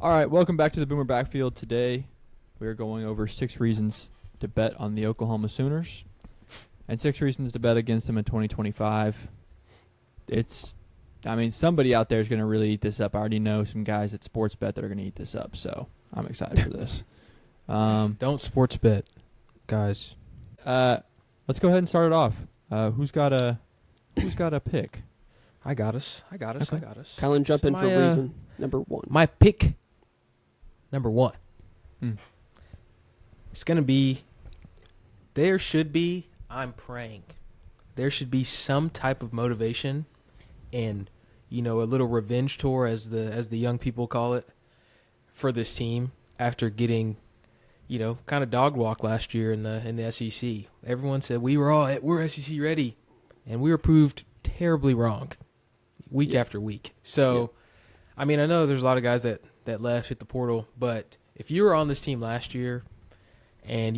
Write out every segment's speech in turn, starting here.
All right, welcome back to the Boomer Backfield. Today, we are going over 6 reasons to bet on the Oklahoma Sooners and 6 reasons to bet against them in 2025. Somebody out there is going to really eat this up. I already know some guys at Sportsbet that are going to eat this up, so I'm excited for this. Don't sports bet, guys. Let's go ahead and start it off. Who's got a pick? I got us. Okay. Kylan, jump So in for my, reason number 1. My pick, number 1. Hmm. It's going to be, I'm praying, there should be some type of motivation and, a little revenge tour, as the young people call it, for this team after getting, kind of dog walk last year in the SEC. Everyone said we're SEC ready, and we were proved terribly wrong week after week. So, I know there's a lot of guys that left, hit the portal, but if you were on this team last year and,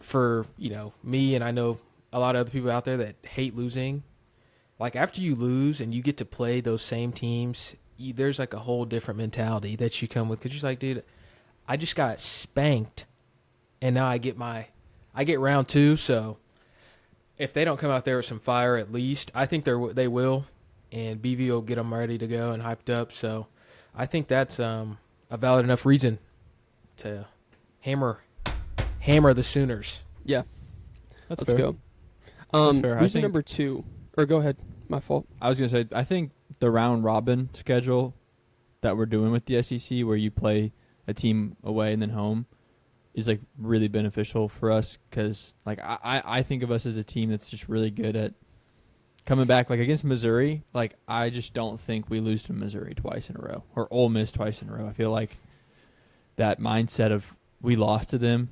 for, me and I know a lot of other people out there that hate losing, like after you lose and you get to play those same teams, there's like a whole different mentality that you come with, because you're like, dude, I just got spanked and now I get round 2. So if they don't come out there with some fire, at least I think they will, and BV will get them ready to go and hyped up. So I think that's a valid enough reason to hammer the Sooners. Yeah, Let's let's go. That's fair. Reason number 2. Or go ahead. My fault. I was going to say, I think the round robin schedule that we're doing with the SEC, where you play a team away and then home, is like really beneficial for us, because like I think of us as a team that's just really good at coming back. Like against Missouri, like I just don't think we lose to Missouri twice in a row, or Ole Miss twice in a row. I feel like that mindset of we lost to them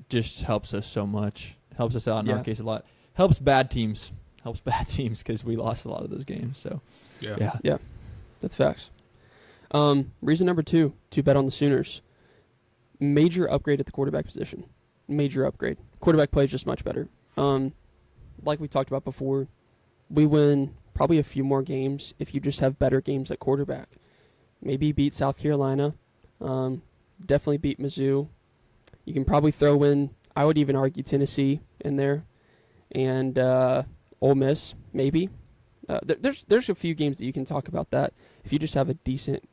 just helps us so much. Helps us out in our case a lot. Helps bad teams because we lost a lot of those games. So Yeah, that's facts. Reason number 2 to bet on the Sooners. Major upgrade at the quarterback position. Major upgrade. Quarterback play is just much better. Like we talked about before, we win probably a few more games if you just have better games at quarterback. Maybe beat South Carolina. Definitely beat Mizzou. You can probably throw in, I would even argue, Tennessee in there. And Ole Miss, maybe. There's a few games that you can talk about that. If you just have a decent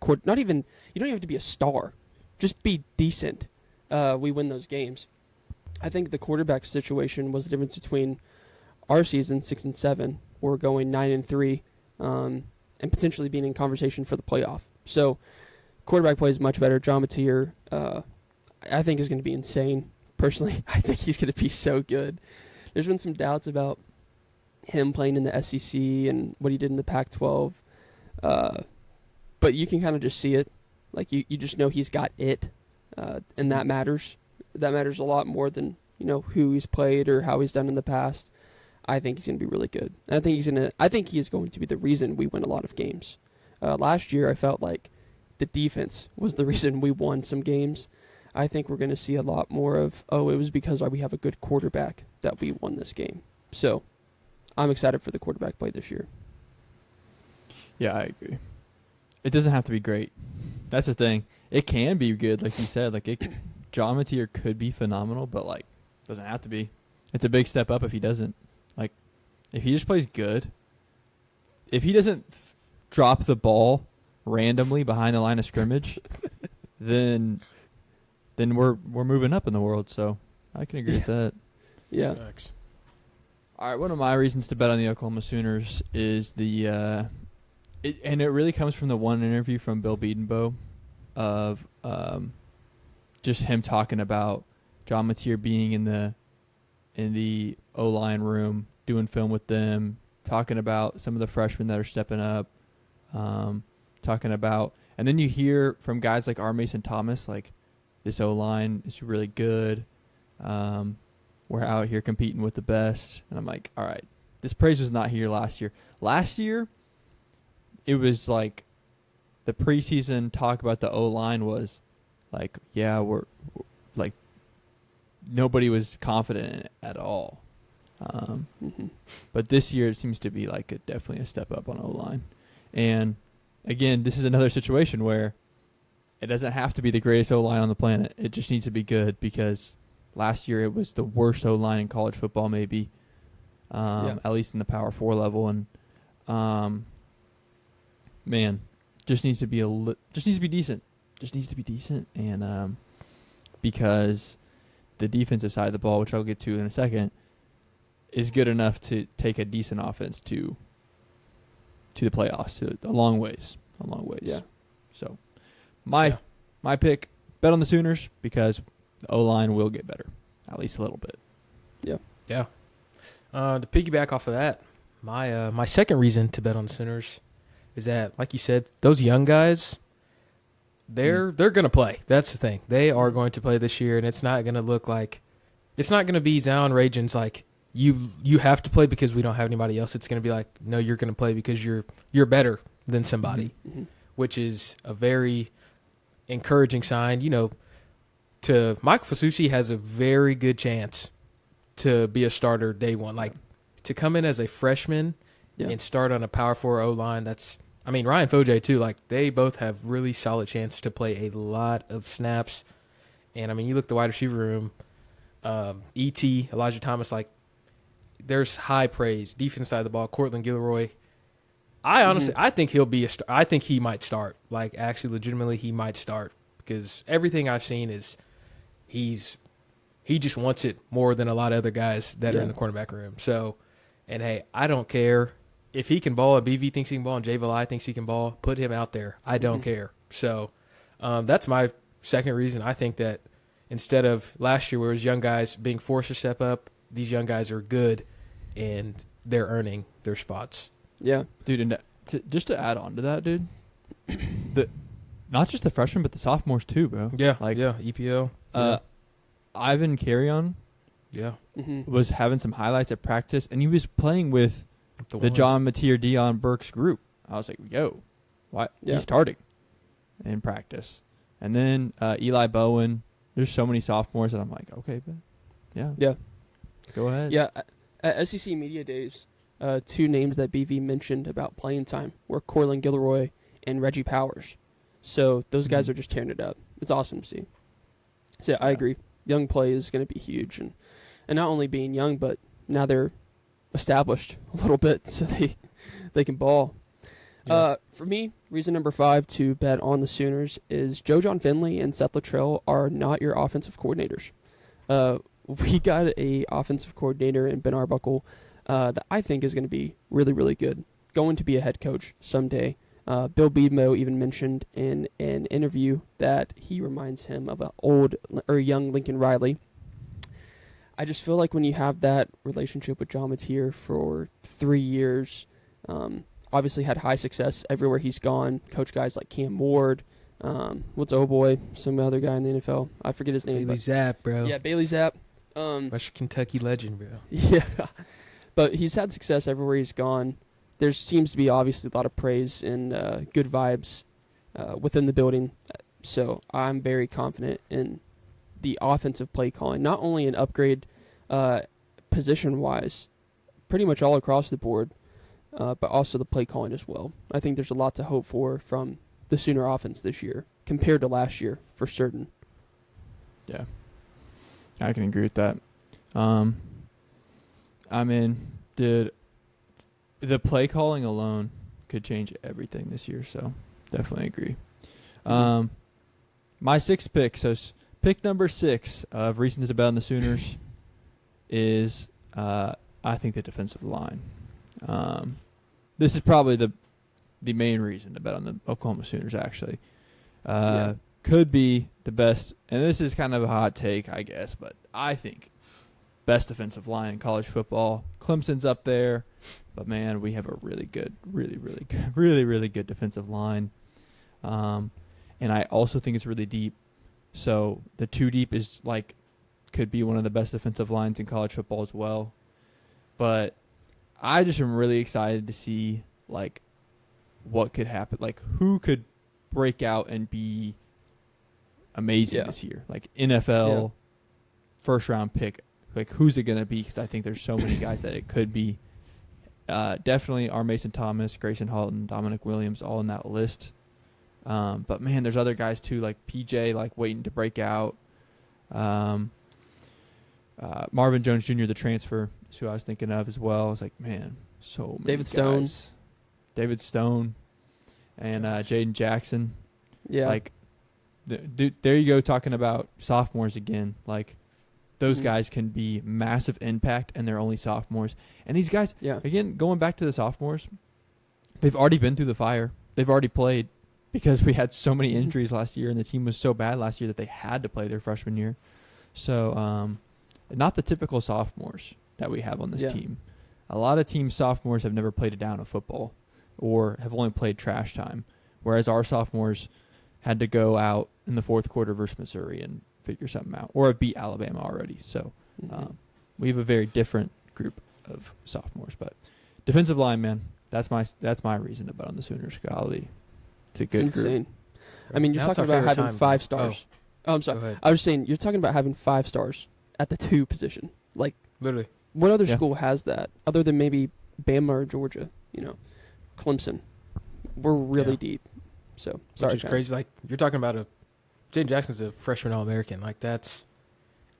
you don't even have to be a star. Just be decent. We win those games. I think the quarterback situation was the difference between our season 6-7, or going 9-3, and potentially being in conversation for the playoff. So quarterback play is much better. John Mateer, I think, is going to be insane. Personally, I think he's going to be so good. There's been some doubts about him playing in the SEC and what he did in the Pac-12, but you can kind of just see it. Like you just know he's got it, and that matters. That matters a lot more than who he's played or how he's done in the past. I think he's going to be really good. And I think he is going to be the reason we win a lot of games. Last year, I felt like the defense was the reason we won some games. I think we're going to see a lot more of, it was because we have a good quarterback that we won this game. So I'm excited for the quarterback play this year. Yeah, I agree. It doesn't have to be great. That's the thing. It can be good, like you said. Like John Mateer could be phenomenal, but like doesn't have to be. It's a big step up if he doesn't. Like if he just plays good, if he doesn't drop the ball randomly behind the line of scrimmage, then we're moving up in the world. So I can agree with that. Yeah. Thanks. All right, one of my reasons to bet on the Oklahoma Sooners is and it really comes from the one interview from Bill Bedenbaugh of just him talking about John Mateer being in the O-line room, doing film with them, talking about some of the freshmen that are stepping up, talking about, and then you hear from guys like R. Mason Thomas, like, this O-line is really good. We're out here competing with the best. And I'm like, all right, this praise was not here last year. Last year, it was like the preseason talk about the O-line was like, yeah, we're like, nobody was confident in it at all. But this year it seems to be like definitely a step up on O-line. And again, this is another situation where it doesn't have to be the greatest O-line on the planet. It just needs to be good because last year it was the worst O-line in college football, maybe, at least in the Power 4 level. And man, just needs to be decent. Just needs to be decent, and because the defensive side of the ball, which I'll get to in a second, is good enough to take a decent offense to the playoffs, to a long ways. Yeah. So my pick, bet on the Sooners because the O-line will get better, at least a little bit. Yeah. To piggyback off of that, my second reason to bet on the Sooners is that, like you said, those young guys, they're going to play. That's the thing. They are going to play this year, and it's not going to look like – it's not going to be Zion Ragens like you have to play because we don't have anybody else. It's going to be like, no, you're going to play because you're better than somebody, which is a very encouraging sign. You know, to Michael Fasusi has a very good chance to be a starter day one. Like, to come in as a freshman and start on a Power 4 O-line, Ryan Foje too, like, they both have really solid chance to play a lot of snaps. And, you look at the wide receiver room, E.T., Elijah Thomas, like, there's high praise. Defense side of the ball, Cortland Gilroy. I honestly, I think he'll be I think he might start. Like, actually, legitimately, he might start because everything I've seen is he just wants it more than a lot of other guys that are in the cornerback room. So, and hey, I don't care if he can ball and BV thinks he can ball and Jay Valai thinks he can ball. Put him out there. I don't care. So, that's my second reason. I think that instead of last year where it was young guys being forced to step up, these young guys are good and they're earning their spots. Yeah. Dude, and just to add on to that, dude, not just the freshmen, but the sophomores too, bro. Yeah. Like, EPO. Ivan Carrion was having some highlights at practice, and he was playing with the John Mateer Dion Burks group. I was like, yo, why? Yeah. He's starting in practice. And then Eli Bowen. There's so many sophomores that I'm like, okay, but Yeah. Go ahead. Yeah. At SEC Media Days, two names that BV mentioned about playing time were Cortland Gilroy and Reggie Powers. So those guys are just tearing it up. It's awesome to see. So I agree. Young play is going to be huge. And not only being young, but now they're established a little bit so they can ball. Yeah. For me, reason number 5 to bet on the Sooners is Joe John Finley and Seth Luttrell are not your offensive coordinators. We got a offensive coordinator in Ben Arbuckle that I think is going to be really, really good. Going to be a head coach someday. Bill Beedmo even mentioned in an interview that he reminds him of a young Lincoln Riley. I just feel like when you have that relationship with John Mateer for 3 years, obviously had high success everywhere he's gone. Coach guys like Cam Ward, some other guy in the NFL. I forget his name. Bailey Zapp, bro. Yeah, Bailey Zapp. Western Kentucky legend, bro. Yeah, but he's had success everywhere he's gone. There seems to be obviously a lot of praise and good vibes within the building. So I'm very confident in the offensive play calling, not only an upgrade position-wise, pretty much all across the board, but also the play calling as well. I think there's a lot to hope for from the Sooner offense this year compared to last year, for certain. Yeah, I can agree with that. Dude, the play calling alone could change everything this year, so definitely agree. My sixth pick, so pick number 6 of reasons to bet on the Sooners is, I think, the defensive line. This is probably the main reason to bet on the Oklahoma Sooners, actually. Could be the best, and this is kind of a hot take, I guess, but I think best defensive line in college football. Clemson's up there, but man, we have a really good defensive line. And I also think it's really deep. So the 2 deep is could be one of the best defensive lines in college football as well. But I just am really excited to see what could happen. Who could break out and be amazing this year? NFL first round pick. Who's it going to be? Because I think there's so many guys that it could be definitely our Mason Thomas, Grayson Halton, Dominic Williams, all in that list. But man, there's other guys too, like PJ, like waiting to break out. Marvin Jones Jr., the transfer, is who I was thinking of as well. I was like, man, so many David Stone. guys. David Stone, and Jaden Jackson. Yeah. Like, dude, there you go, talking about sophomores again. Like, those Mhm. guys can be massive impact, and they're only sophomores. And these guys, Yeah. again, going back to the sophomores, they've already been through the fire. They've already played because we had so many injuries last year, and the team was so bad last year that they had to play their freshman year. So, not the typical sophomores that we have on this Yeah. team. A lot of team sophomores have never played a down of football or have only played trash time, whereas our sophomores had to go out in the fourth quarter versus Missouri and figure something out, or have beat Alabama already. So Mhm. we have a very different group of sophomores. But defensive line, man, that's my reason to bet on the Sooners. Golly, it's a It's good insane. I mean, you're Now it's talking our about favorite having time. 5 stars. Oh, I'm Go sorry. ahead. I was saying, you're talking about having 5 stars at the 2 position. Like, Literally. what other Yeah. school has that other than maybe Bama or Georgia? You know, Clemson. We're really Yeah. deep. So, sorry, Which is Cam. crazy. Like, you're talking about Jaden Jackson's a freshman All-American. Like,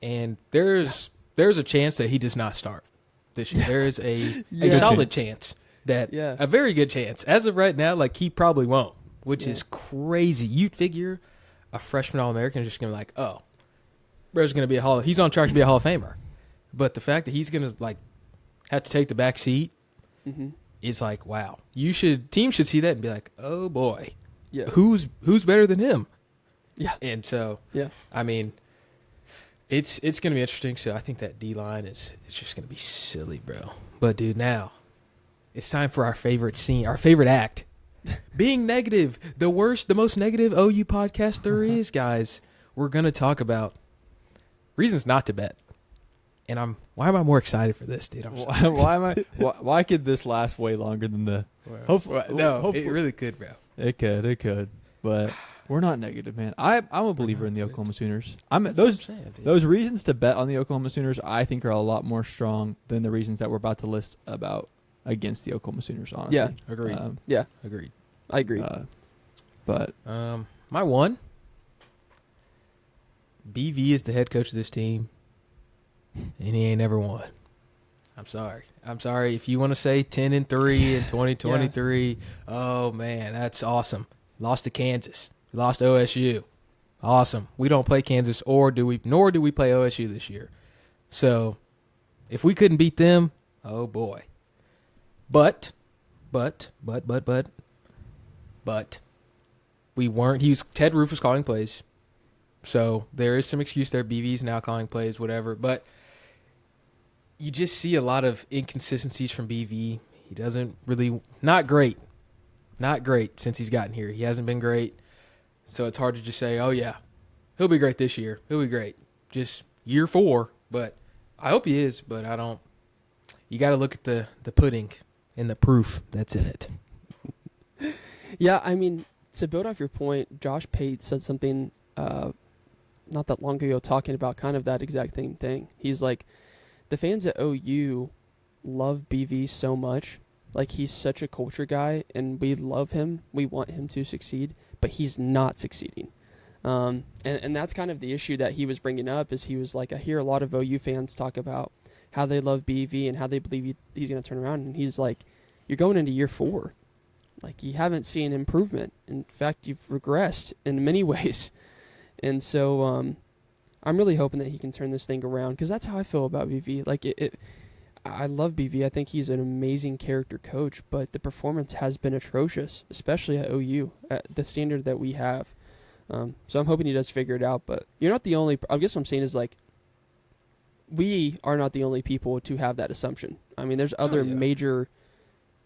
and there's a chance that he does not start this year. There is a Yeah. solid chance that, Yeah. a very good chance. As of right now, like, he probably won't, which Yeah. is crazy. You'd figure a freshman All-American is just going to be like, oh, bro's going to be he's on track to be a Hall of Famer. But the fact that he's going to, like, have to take the back seat Mhm. is like, wow. Teams should see that and be like, oh, boy. Yeah. Who's better than him? Yeah. And so, Yeah. I mean, it's going to be interesting. So I think that D-line is just going to be silly, bro. But, dude, now it's time for our favorite scene, our favorite act. Being negative, the most negative OU podcast there is, guys. We're going to talk about reasons not to bet. And why am I more excited for this, dude? I'm so why could this last way longer than the hopefully, no, hopefully- it really could, bro. It could, but we're not negative, man. I'm a believer in the not. Oklahoma Sooners. That's what I'm saying, dude. Those reasons to bet on the Oklahoma Sooners, I think, are a lot more strong than the reasons that we're about to list about against the Oklahoma Sooners. Honestly, Yeah. Agreed. Yeah. Agreed. I agree. But My one, BV is the head coach of this team, and he ain't never won. I'm sorry. If you want to say 10-3 in 2023, oh man, that's awesome. Lost to Kansas. We lost to OSU. Awesome. We don't play Kansas, nor do we play OSU this year. So if we couldn't beat them, oh boy. But we weren't. Ted Roof was calling plays. So there is some excuse there. BV's now calling plays, whatever. But you just see a lot of inconsistencies from BV. He doesn't really – not great since he's gotten here. He hasn't been great. So it's hard to just say, oh, yeah, he'll be great this year. He'll be great. Just year 4. But I hope he is, but I don't – you got to look at the pudding and the proof that's in it. Yeah, I mean, to build off your point, Josh Pate said something not that long ago talking about kind of that exact same thing. He's like, the fans at OU love BV so much. Like, he's such a culture guy, and we love him. We want him to succeed, but he's not succeeding. And that's kind of the issue that he was bringing up, is he was like, I hear a lot of OU fans talk about how they love BV and how they believe he's going to turn around. And he's like, you're going into year 4. Like, you haven't seen improvement. In fact, you've regressed in many ways. And so I'm really hoping that he can turn this thing around, because that's how I feel about BV. Like, I love BV. I think he's an amazing character coach, but the performance has been atrocious, especially at OU, at the standard that we have. So I'm hoping he does figure it out. But you're not the only – I guess what I'm saying is, like, we are not the only people to have that assumption. I mean, there's other major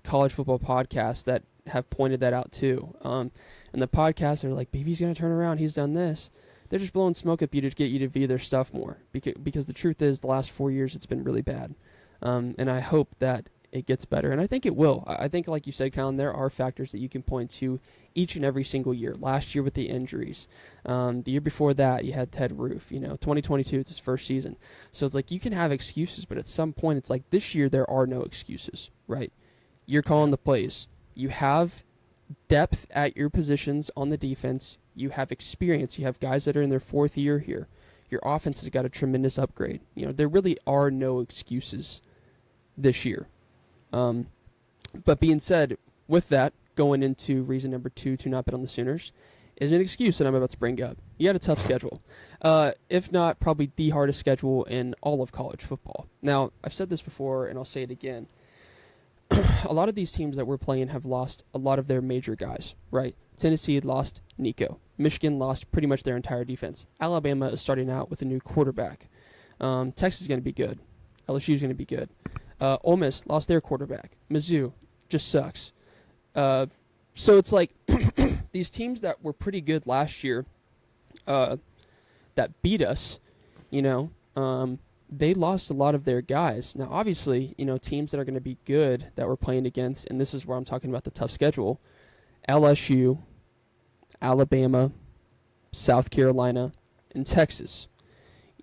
college football podcasts that have pointed that out too. And the podcasts are like, BV's going to turn around. He's done this. They're just blowing smoke up you to get you to view their stuff more. Because the truth is, the last 4 years, it's been really bad. And I hope that it gets better. And I think it will. I think, like you said, Colin, there are factors that you can point to each and every single year. Last year with the injuries. The year before that, you had Ted Roof. 2022, it's his first season. So it's like, you can have excuses, but at some point, it's like, this year there are no excuses, right? You're calling the plays. You have depth at your positions on the defense. You have experience. You have guys that are in their 4th year here. Your offense has got a tremendous upgrade. There really are no excuses this year. But being said, with that, going into reason number 2 to not bet on the Sooners is an excuse that I'm about to bring up. You had a tough schedule. If not, probably the hardest schedule in all of college football. Now, I've said this before, and I'll say it again. A lot of these teams that we're playing have lost a lot of their major guys, right? Tennessee lost Nico. Michigan lost pretty much their entire defense. Alabama is starting out with a new quarterback. Texas is going to be good. LSU is going to be good. Ole Miss lost their quarterback. Mizzou just sucks. So it's like these teams that were pretty good last year that beat us, they lost a lot of their guys. Now, obviously, teams that are going to be good that we're playing against, and this is where I'm talking about the tough schedule, LSU, Alabama, South Carolina, and Texas.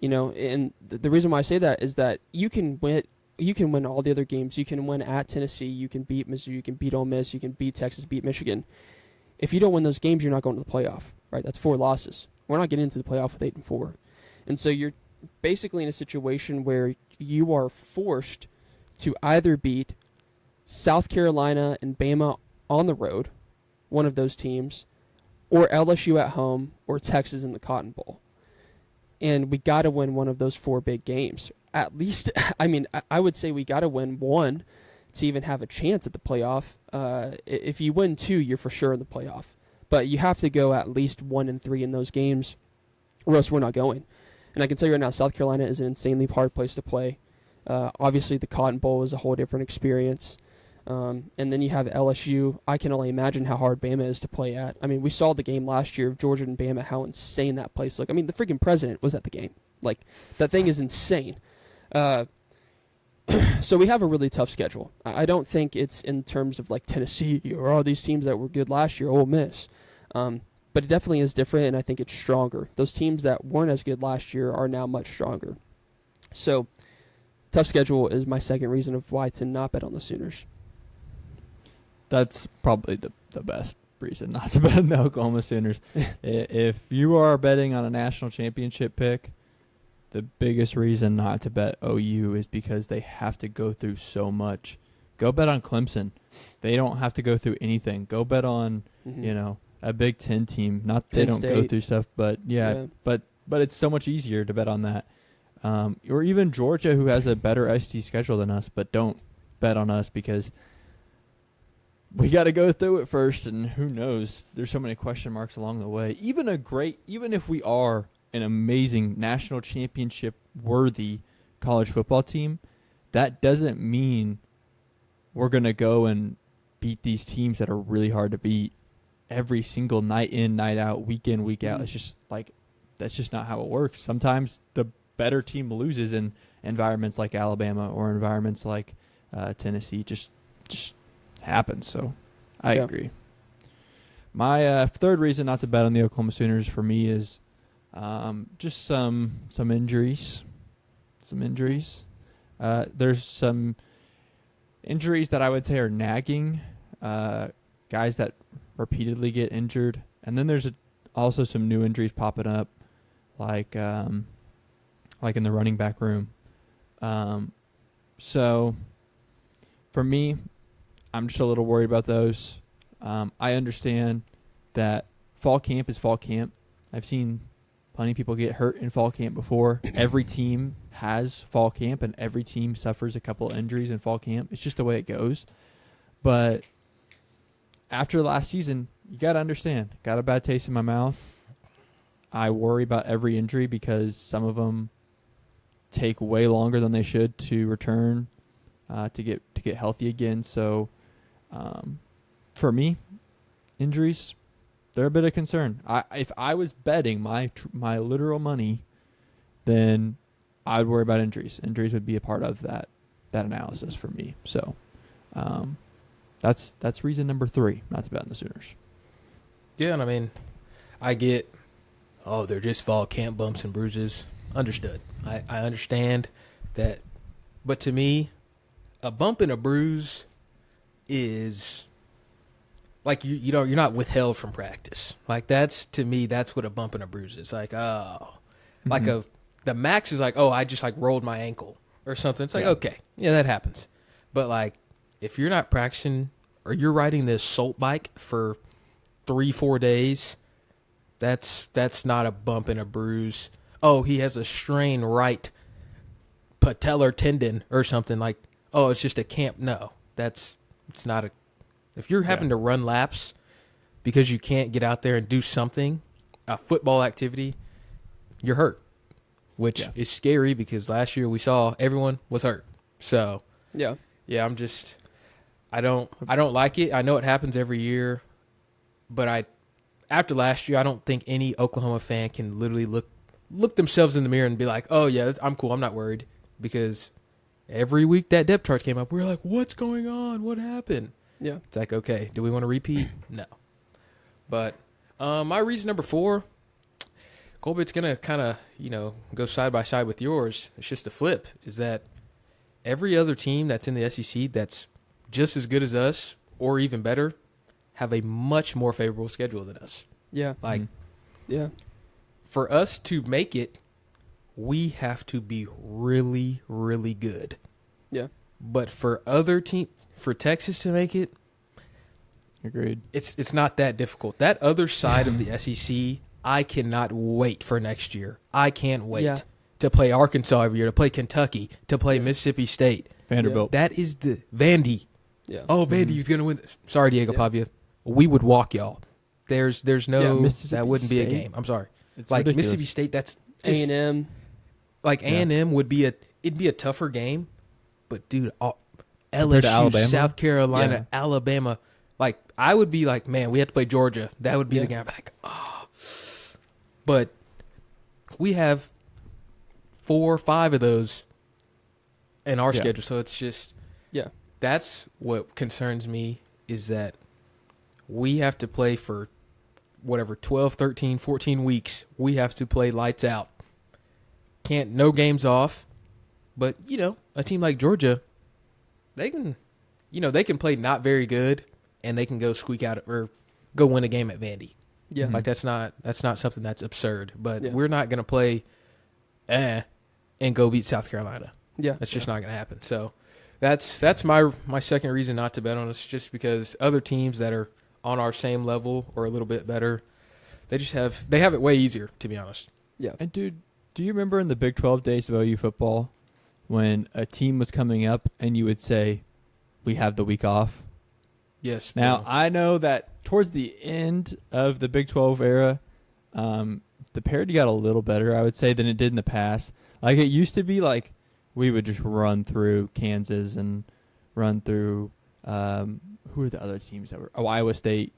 And the reason why I say that is that you can win all the other games. You can win at Tennessee. You can beat Mizzou. You can beat Ole Miss. You can beat Texas, beat Michigan. If you don't win those games, you're not going to the playoff, right? That's 4 losses. We're not getting into the playoff with 8-4. And so you're basically in a situation where you are forced to either beat South Carolina and Bama on the road, one of those teams, or LSU at home, or Texas in the Cotton Bowl. And we got to win one of those 4 big games. At least, I would say we got to win one to even have a chance at the playoff. If you win 2, you're for sure in the playoff. But you have to go at least 1-3 in those games, or else we're not going. And I can tell you right now, South Carolina is an insanely hard place to play. Obviously, the Cotton Bowl is a whole different experience. And then you have LSU. I can only imagine how hard Bama is to play at. We saw the game last year of Georgia and Bama, how insane that place looked. The freaking president was at the game. That thing is insane. So we have a really tough schedule. I don't think it's in terms of Tennessee or all these teams that were good last year, Ole Miss. But it definitely is different, and I think it's stronger. Those teams that weren't as good last year are now much stronger. So tough schedule is my second reason of why to not bet on the Sooners. That's probably the best reason not to bet on the Oklahoma Sooners. If you are betting on a national championship pick, the biggest reason not to bet OU is because they have to go through so much. Go bet on Clemson. They don't have to go through anything. Go bet on, a Big Ten team. Not that they don't go through stuff, but but it's so much easier to bet on that. Or even Georgia, who has a better SEC schedule than us, but don't bet on us because we got to go through it first, and who knows? There's so many question marks along the way. Even if we are an amazing national championship worthy college football team, that doesn't mean we're going to go and beat these teams that are really hard to beat every single night in, night out, week in, week out. It's just that's just not how it works. Sometimes the better team loses in environments like Alabama or environments like Tennessee. Just happens. So I agree. My third reason not to bet on the Oklahoma Sooners for me is just some injuries. There's some injuries that I would say are nagging. Guys that repeatedly get injured, and then there's also some new injuries popping up, like in the running back room. So for me, I'm just a little worried about those. I understand that fall camp is fall camp. I've seen plenty of people get hurt in fall camp before. Every team has fall camp, and every team suffers a couple of injuries in fall camp. It's just the way it goes. But after last season, you got to understand, got a bad taste in my mouth. I worry about every injury because some of them take way longer than they should to return, to get healthy again. So for me, injuries, they're a bit of concern. If I was betting my literal money, then I'd worry about injuries. Injuries would be a part of that analysis for me. So that's reason number 3 not to bet on the Sooners. Yeah, and I get, they're just fall camp bumps and bruises. Understood. I understand that. But to me, a bump and a bruise is like you're not withheld from practice. Like that's to me that's what a bump and a bruise is. Like like the max is like, oh, I just like rolled my ankle or something. It's like, okay, yeah, that happens. But like if you're not practicing or you're riding this Salt bike for 3-4 days, that's not a bump and a bruise. Oh, he has a strained right patellar tendon or something. Like, oh, it's just a camp. No, it's not a. If you're having to run laps because you can't get out there and do something, a football activity, you're hurt, which is scary because last year we saw everyone was hurt. So Yeah. I don't like it. I know it happens every year, but after last year, I don't think any Oklahoma fan can literally look themselves in the mirror and be like, oh yeah, I'm cool. I'm not worried, because every week that depth chart came up, we were like, what's going on? What happened? Yeah. It's like, okay, do we want to repeat? No. But my reason number 4, Colby, it's going to kind of, go side by side with yours. It's just a flip, is that every other team that's in the SEC that's just as good as us or even better have a much more favorable schedule than us. Yeah. Like, Yeah. for us to make it, we have to be really, really good. Yeah. But for Texas to make it, Agreed. it's not that difficult. That other side of the SEC, I cannot wait for next year. I can't wait to play Arkansas every year, to play Kentucky, to play Mississippi State. Vanderbilt. That is the Vandy. Yeah. Oh, Vandy's going to win. Sorry, Diego Pavia. We would walk y'all. There's no that wouldn't be a game. I'm sorry. It's like ridiculous. Mississippi State, that's just, A&M. like A&M would be it'd be a tougher game, but dude, Compared to LSU, Alabama? South Carolina, Alabama, like I would be like, man, we have to play Georgia. That would be the game. I'm like, oh. But we have 4 or 5 of those in our schedule, so it's just that's what concerns me, is that we have to play for whatever 12, 13, 14 weeks. We have to play lights out. No games off. But, a team like Georgia, they can play not very good and they can go squeak out or go win a game at Vandy. Yeah. Like that's not something that's absurd, but we're not going to play and go beat South Carolina. Yeah. That's just not going to happen. So that's my second reason not to bet on us, just because other teams that are on our same level or a little bit better, they have it way easier, to be honest. Yeah. And dude, do you remember in the Big 12 days of OU football when a team was coming up and you would say, we have the week off? Yes. Now, I know that towards the end of the Big 12 era, the parity got a little better, I would say, than it did in the past. Like, it used to be like we would just run through Kansas and run through who are the other teams that were? Oh, Iowa State.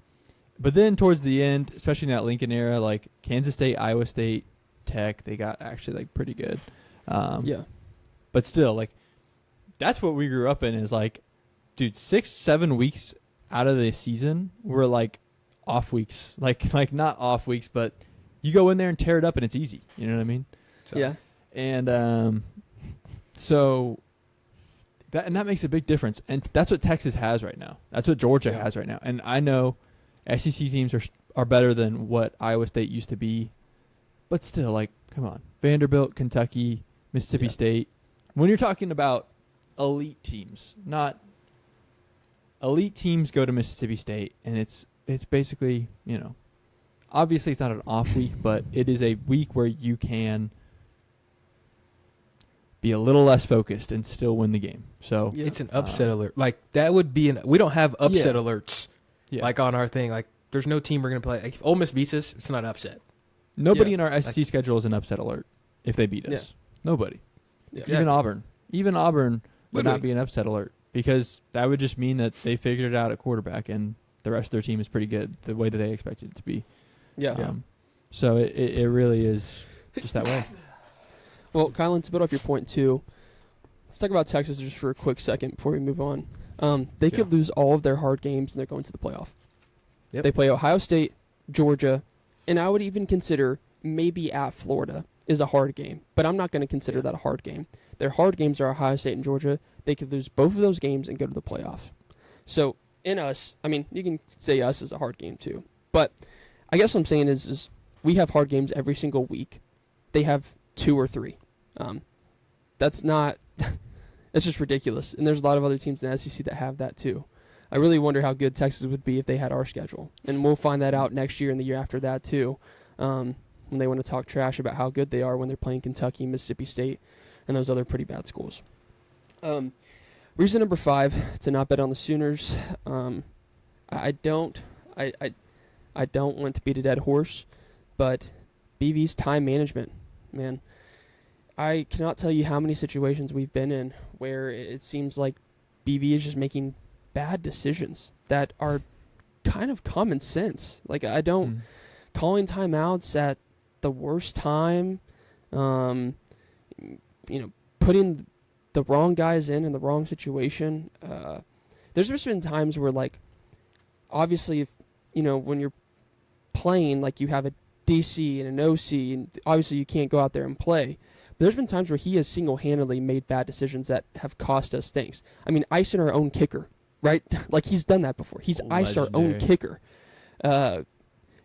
But then towards the end, especially in that Lincoln era, like Kansas State, Iowa State, Tech, they got actually like pretty good. But still, like, that's what we grew up in, is like, dude, 6-7 weeks out of the season were like off weeks. Like not off weeks, but you go in there and tear it up and it's easy. You know what I mean? So, yeah. And so that makes a big difference. And that's what Texas has right now. That's what Georgia has right now. And I know SEC teams are better than what Iowa State used to be. But still, like, come on. Vanderbilt, Kentucky, Mississippi State. When you're talking about elite teams, not elite teams go to Mississippi State, and it's basically, obviously it's not an off week, but it is a week where you can be a little less focused and still win the game. So it's an upset alert. Like, that would be we don't have upset alerts like on our thing. Like, there's no team we're going to play. Like, if Ole Miss beats us, it's not upset. Nobody in our SEC schedule is an upset alert if they beat us. Yeah. Nobody. Yeah. Exactly. Even Auburn would Literally. not be an upset alert, because that would just mean that they figured it out at quarterback and the rest of their team is pretty good the way that they expected it to be. Yeah. So it really is just that way. Well, Kylan, to build off your point too, let's talk about Texas just for a quick second before we move on. They could lose all of their hard games and they're going to the playoff. Yep. They play Ohio State, Georgia, and I would even consider maybe at Florida is a hard game, but I'm not going to consider that a hard game. Their hard games are Ohio State and Georgia. They could lose both of those games and go to the playoff. So in us, I mean, you can say us is a hard game too. But I guess what I'm saying is we have hard games every single week. They have 2 or 3. That's not – it's just ridiculous. And there's a lot of other teams in the SEC that have that too. I really wonder how good Texas would be if they had our schedule. And we'll find that out next year and the year after that too, when they want to talk trash about how good they are when they're playing Kentucky, Mississippi State, and those other pretty bad schools. Reason number 5 to not bet on the Sooners. I don't want to beat a dead horse, but BV's time management, man. I cannot tell you how many situations we've been in where it seems like BV is just making bad decisions that are kind of common sense. Like calling timeouts at the worst time, putting the wrong guys in the wrong situation. There's just been times where, like, obviously, if when you're playing, like, you have a DC and an OC, and obviously you can't go out there and play. But there's been times where he has single-handedly made bad decisions that have cost us things. I mean, icing our own kicker, right? Like, he's done that before. He's iced our own kicker.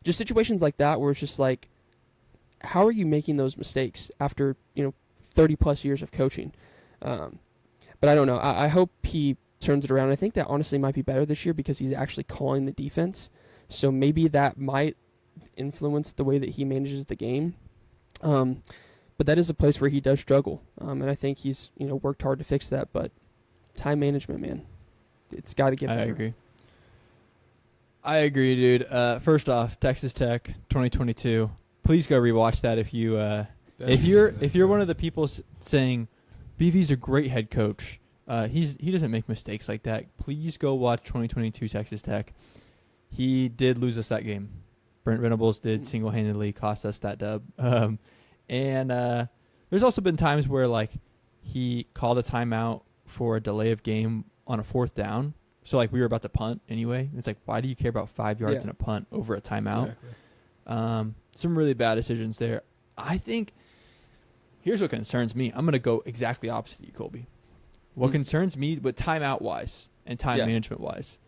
Just situations like that where it's just like, how are you making those mistakes after 30-plus years of coaching? But I don't know. I hope he turns it around. I think that honestly might be better this year because he's actually calling the defense. So maybe that might influence the way that he manages the game. But that is a place where he does struggle. And I think he's worked hard to fix that. But time management, man, it's got to get better. I agree, dude. First off, Texas Tech 2022. Please go rewatch that if you're one of the people saying BV's a great head coach. He doesn't make mistakes like that. Please go watch 2022 Texas Tech. He did lose us that game. Brent Venables did single-handedly cost us that dub. And there's also been times where, like, he called a timeout for a delay of game on a 4th down. So, like, we were about to punt anyway. It's like, why do you care about 5 yards in a punt over a timeout? Exactly. Some really bad decisions there. I think here's what concerns me. I'm going to go exactly opposite of you, Colby. What concerns me, but timeout-wise and time management-wise,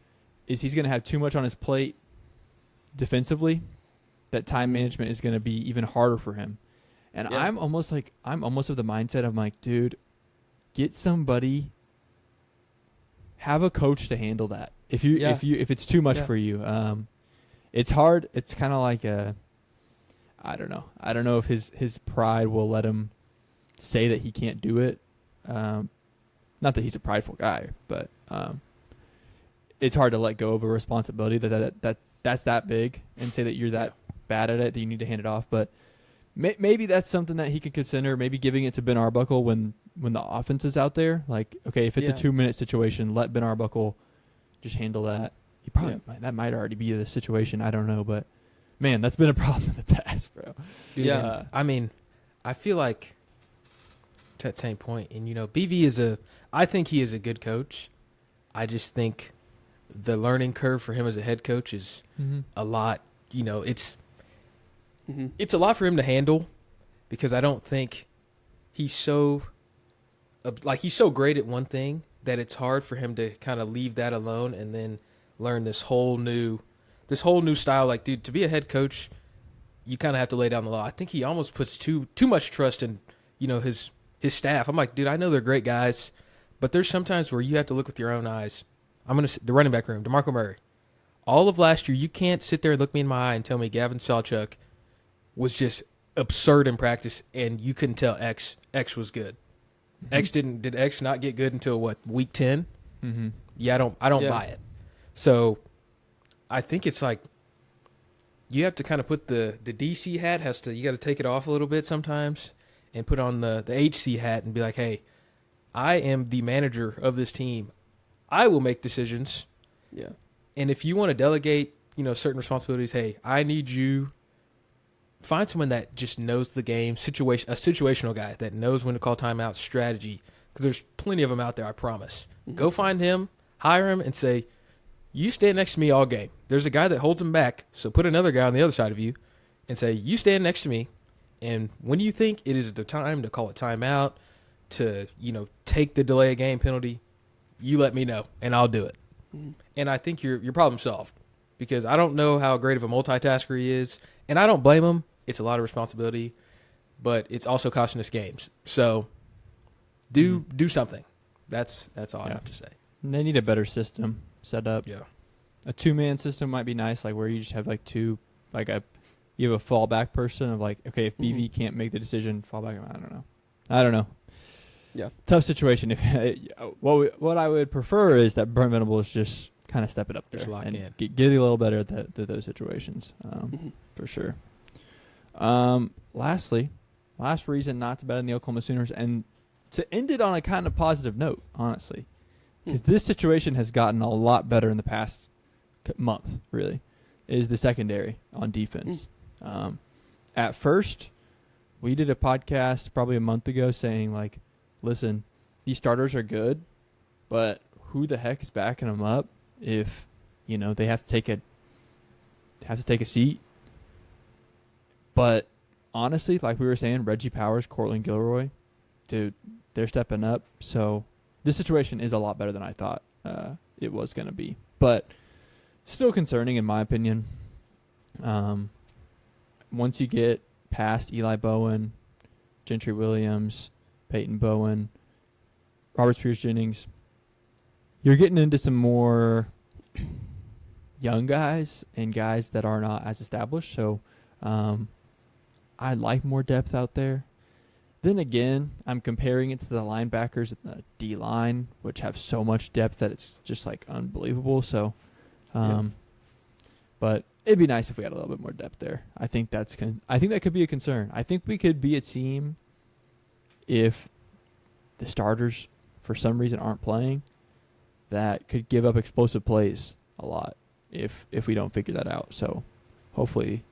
is he's going to have too much on his plate defensively. That time management is going to be even harder for him. And I'm almost of the mindset of like, dude, get somebody, have a coach to handle that. If it's too much for you, it's hard. It's kind of like I don't know. I don't know if his pride will let him say that he can't do it. Not that he's a prideful guy, but it's hard to let go of a responsibility that's that big and say that you're that bad at it that you need to hand it off. But maybe that's something that he could consider. Maybe giving it to Ben Arbuckle when the offense is out there. Like, okay, if it's a 2-minute situation, let Ben Arbuckle just handle that. He probably that might already be the situation. I don't know, but man, that's been a problem in the past, bro. Dude, I mean, I feel like to that same point, and BV I think he is a good coach. I just think the learning curve for him as a head coach is a lot. It's a lot for him to handle because I don't think he's so great at one thing that it's hard for him to kind of leave that alone and then learn this whole new style. Like, dude, to be a head coach, you kind of have to lay down the law. I think he almost puts too much trust in his staff. I'm like, dude, I know they're great guys, but there's sometimes where you have to look with your own eyes. The running back room, DeMarco Murray. All of last year, you can't sit there and look me in my eye and tell me Gavin Sawchuk was just absurd in practice, and you couldn't tell X was good. Did X not get good until what, week 10? Yeah, I don't buy it. So I think it's like you have to kind of put the DC hat you got to take it off a little bit sometimes and put on the HC hat and be like, hey, I am the manager of this team. I will make decisions. Yeah. And if you want to delegate, certain responsibilities, hey, I need you. Find someone that just knows the game, a situational guy that knows when to call timeout, strategy, because there's plenty of them out there, I promise. Go find him, hire him, and say, you stand next to me all game. There's a guy that holds him back, so put another guy on the other side of you and say, you stand next to me, and when you think it is the time to call a timeout, to take the delay of game penalty, you let me know, and I'll do it. Mhm. and I think your problem solved because I don't know how great of a multitasker he is, and I don't blame him. It's a lot of responsibility, but it's also costing us games. So do something. That's all I Yeah. have to say. And they need a better system set up. Yeah. A 2-man system might be nice, like where you just have like you have a fallback person of like, okay, if BV can't make the decision, fallback. I don't know. Yeah. Tough situation. If what I would prefer is that Brent Venables just kind of step it up there Just lock and in. get a little better at those situations, Mhm. for sure. Lastly, last reason not to bet on the Oklahoma Sooners, and to end it on a kind of positive note, honestly, because this situation has gotten a lot better in the past month, really, is the secondary on defense. At first, we did a podcast probably a month ago saying, like, listen, these starters are good, but who the heck is backing them up if, they have to take a seat? But honestly, like we were saying, Reggie Powers, Cortland Gilroy, dude, they're stepping up. So this situation is a lot better than I thought it was going to be. But still concerning in my opinion. Once you get past Eli Bowen, Gentry Williams, Peyton Bowen, Robert Spears-Jennings, you're getting into some more young guys and guys that are not as established. So I like more depth out there. Then again, I'm comparing it to the linebackers and the D-line, which have so much depth that it's just like unbelievable. So, but it'd be nice if we had a little bit more depth there. I think that could be a concern. I think we could be a team if the starters for some reason aren't playing that could give up explosive plays a lot if we don't figure that out. So hopefully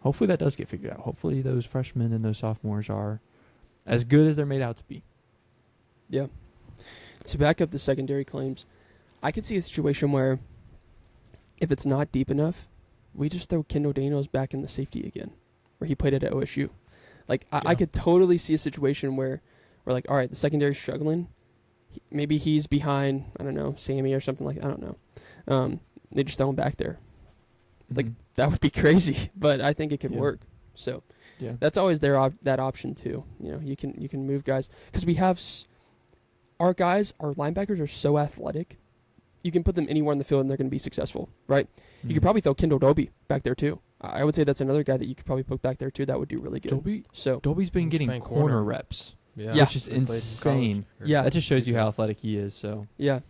that does get figured out. Hopefully those freshmen and those sophomores are as good as they're made out to be. Yeah. To back up the secondary claims, I could see a situation where if it's not deep enough, we just throw Kendall Daniels back in the safety again, where he played at OSU. Like, I could totally see a situation where we're like, all right, the secondary's struggling. Maybe he's behind, I don't know, Sammy or something like that. I don't know. They just throw him back there. Like, that would be crazy, but I think it could work. So yeah, that's always that option too. You can move guys because we have our linebackers are so athletic. You can put them anywhere in the field and they're going to be successful, right? You could probably throw Kendall Dobie back there too. I would say that's another guy that you could probably put back there too. That would do really good. Dobie's been getting playing corner reps, Yeah. which is insane. Yeah. That just shows you how athletic he is. So Yeah.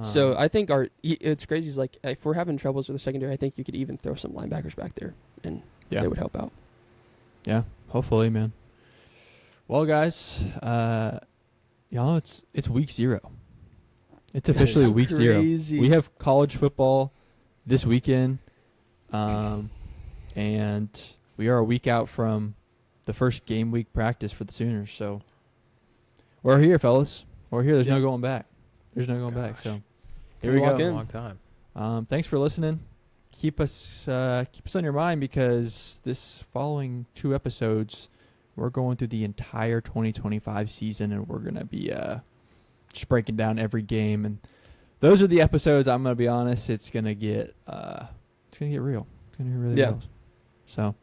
So I think it's crazy. Is like if we're having troubles with the secondary, I think you could even throw some linebackers back there, and they would help out. Yeah, hopefully, man. Well, guys, y'all know it's week 0. It's officially week 0. We have college football this weekend, and we are a week out from the first game week practice for the Sooners. So we're here, fellas. We're here. There's no going back. There's no going back. So here we go. A long time. Thanks for listening. Keep us on your mind because this following 2 episodes, we're going through the entire 2025 season, and we're gonna be just breaking down every game. And those are the episodes. I'm gonna be honest. It's gonna get real. It's gonna be really real. So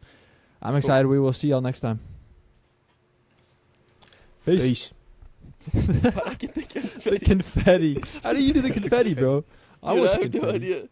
I'm excited. We will see y'all next time. Peace. The confetti. How do you do the confetti, bro? I have no idea.